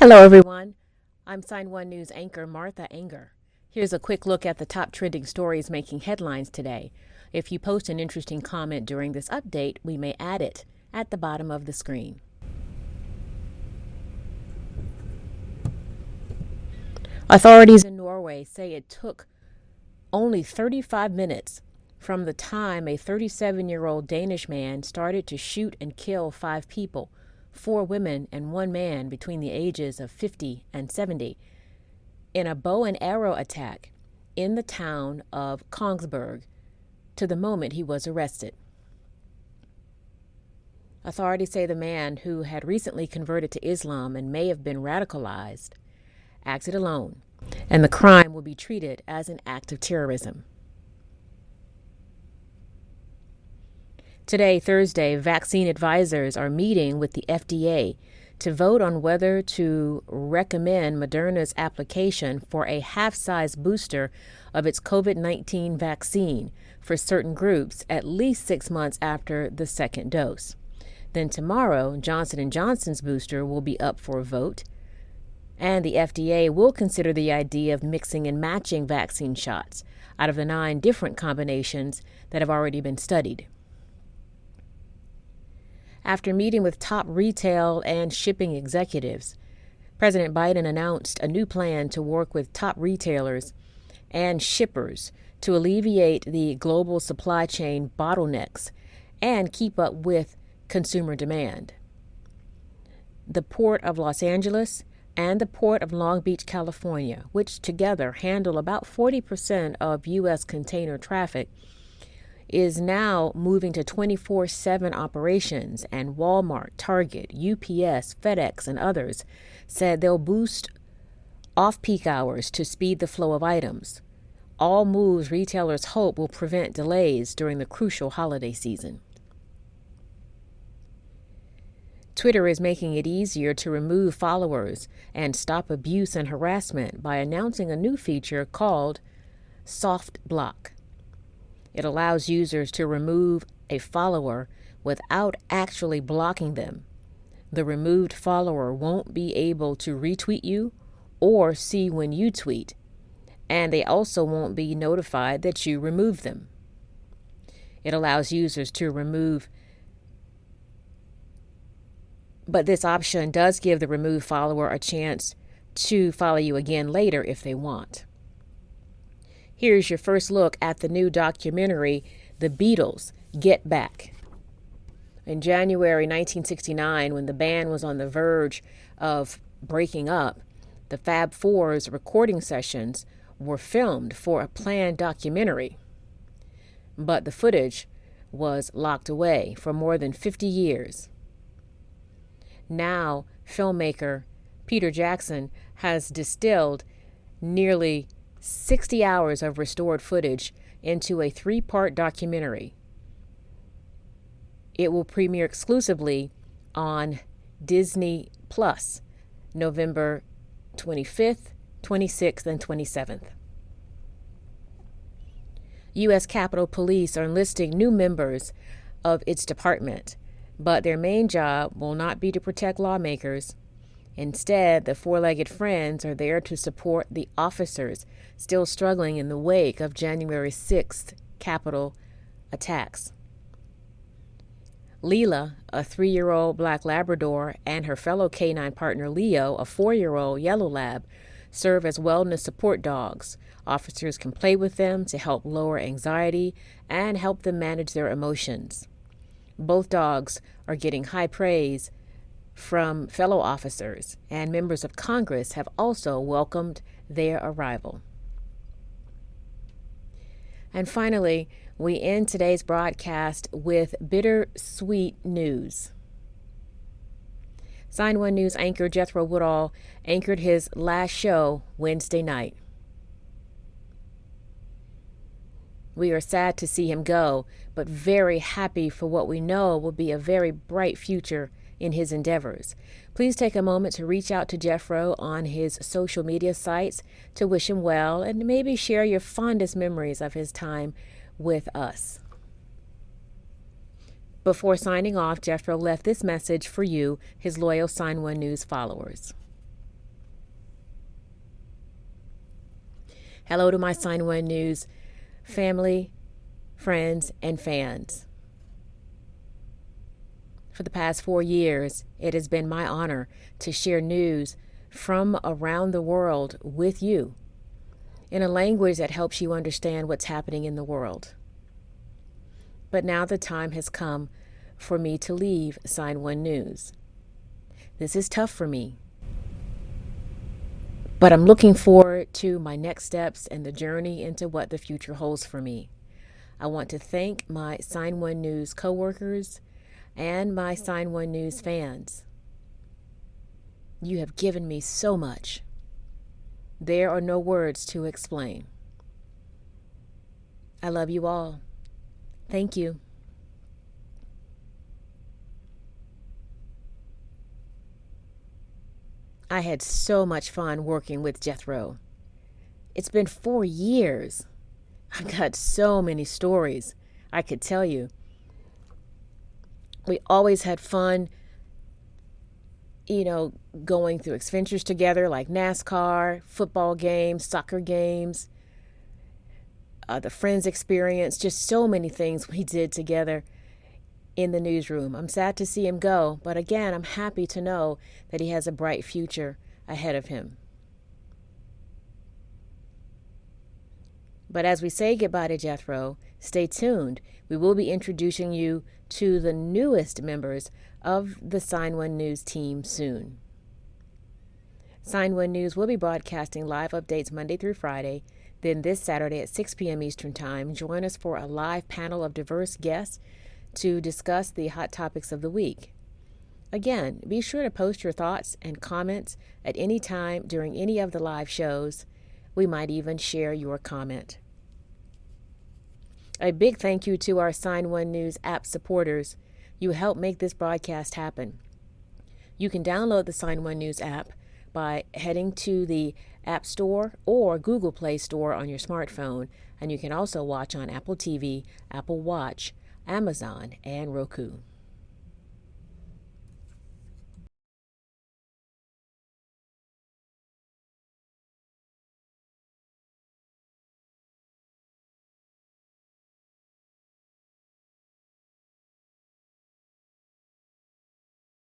Hello, everyone. I'm Sign1News anchor Martha Anger. Here's a quick look at the top trending stories making headlines today. If you post an interesting comment during this update, we may add it at the bottom of the screen. Authorities in Norway say it took only 35 minutes from the time a 37-year-old Danish man started to shoot and kill 5 people, 4 women and 1 man between the ages of 50 and 70, in a bow and arrow attack in the town of Kongsberg, to the moment he was arrested. Authorities say the man, who had recently converted to Islam and may have been radicalized, acted alone, and the crime will be treated as an act of terrorism. Today, Thursday, vaccine advisors are meeting with the FDA to vote on whether to recommend Moderna's application for a half-size booster of its COVID-19 vaccine for certain groups at least 6 months after the second dose. Then tomorrow, Johnson & Johnson's booster will be up for a vote, and the FDA will consider the idea of mixing and matching vaccine shots out of the 9 different combinations that have already been studied. After meeting with top retail and shipping executives, President Biden announced a new plan to work with top retailers and shippers to alleviate the global supply chain bottlenecks and keep up with consumer demand. The Port of Los Angeles and the Port of Long Beach, California, which together handle about 40% of U.S. container traffic, is now moving to 24/7 operations, and Walmart, Target, UPS, FedEx, and others said they'll boost off-peak hours to speed the flow of items. All moves retailers hope will prevent delays during the crucial holiday season. Twitter is making it easier to remove followers and stop abuse and harassment by announcing a new feature called Soft Block. It allows users to remove a follower without actually blocking them. The removed follower won't be able to retweet you or see when you tweet, and they also won't be notified that you removed them. It allows users to remove, but this option does give the removed follower a chance to follow you again later if they want. Here's your first look at the new documentary, The Beatles, Get Back. In January 1969, when the band was on the verge of breaking up, the Fab Four's recording sessions were filmed for a planned documentary. But the footage was locked away for more than 50 years. Now, filmmaker Peter Jackson has distilled nearly 60 hours of restored footage into a 3-part documentary. It will premiere exclusively on Disney Plus, November 25th, 26th, and 27th. U.S. Capitol Police are enlisting new members of its department, but their main job will not be to protect lawmakers. Instead, the four-legged friends are there to support the officers still struggling in the wake of January 6th Capitol attacks. Leela, a 3-year-old black Labrador, and her fellow canine partner Leo, a 4-year-old yellow lab, serve as wellness support dogs. Officers can play with them to help lower anxiety and help them manage their emotions. Both dogs are getting high praise from fellow officers, and members of Congress have also welcomed their arrival. And finally, we end today's broadcast with bittersweet news. Sign1News anchor Jethro Wooddall anchored his last show Wednesday night. We are sad to see him go, but very happy for what we know will be a very bright future in his endeavors. Please take a moment to reach out to Jethro on his social media sites to wish him well and maybe share your fondest memories of his time with us. Before signing off, Jethro left this message for you, his loyal Sign1News followers. Hello to my Sign1News family, friends, and fans. For the past 4 years, it has been my honor to share news from around the world with you in a language that helps you understand what's happening in the world. But now the time has come for me to leave Sign1News. This is tough for me, but I'm looking forward to my next steps and the journey into what the future holds for me. I want to thank my Sign1News coworkers and my Sign1News fans. You have given me so much. There are no words to explain. I love you all. Thank you. I had so much fun working with Jethro. It's been 4 years. I've got so many stories I could tell you. We always had fun, going through adventures together like NASCAR, football games, soccer games, the Friends experience, just so many things we did together in the newsroom. I'm sad to see him go, but again, I'm happy to know that he has a bright future ahead of him. But as we say goodbye to Jethro, stay tuned. We will be introducing you to the newest members of the Sign1News team soon. Sign1News will be broadcasting live updates Monday through Friday. Then this Saturday at 6 p.m. Eastern Time, join us for a live panel of diverse guests to discuss the hot topics of the week. Again, be sure to post your thoughts and comments at any time during any of the live shows. We might even share your comment. A big thank you to our Sign1News app supporters. You help make this broadcast happen. You can download the Sign1News app by heading to the App Store or Google Play Store on your smartphone, and you can also watch on Apple TV, Apple Watch, Amazon, and Roku.